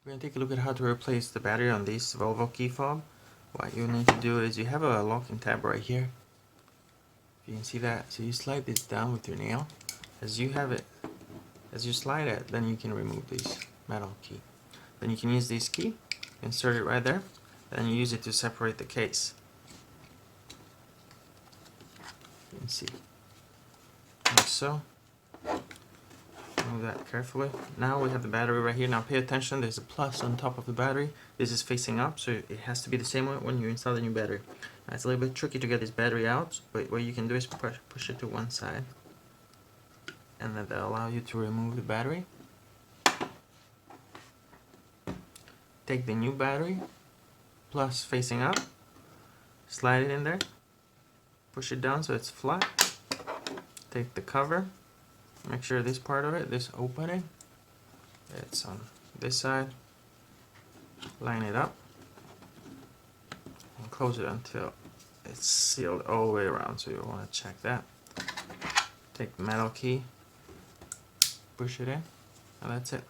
We're going to take a look at how to replace the battery on this Volvo key fob. What you need to do is you have a locking tab right here. You can see that. So you slide this down with your nail. As you slide it, then you can remove this metal key. Then you can use this key, insert it right there, and you use it to separate the case. You can see, like so. Move that carefully. Now we have the battery right here. Now pay attention, there's a plus on top of the battery. This is facing up, so it has to be the same way when you install the new battery. Now, it's a little bit tricky to get this battery out, but what you can do is push it to one side, and then that'll allow you to remove the battery. Take the new battery, plus facing up, slide it in there, push it down so it's flat. Take the cover, make sure this part of it, this opening, it's on this side, line it up, and close it until it's sealed all the way around, so you'll want to check that. Take the metal key, push it in, and that's it.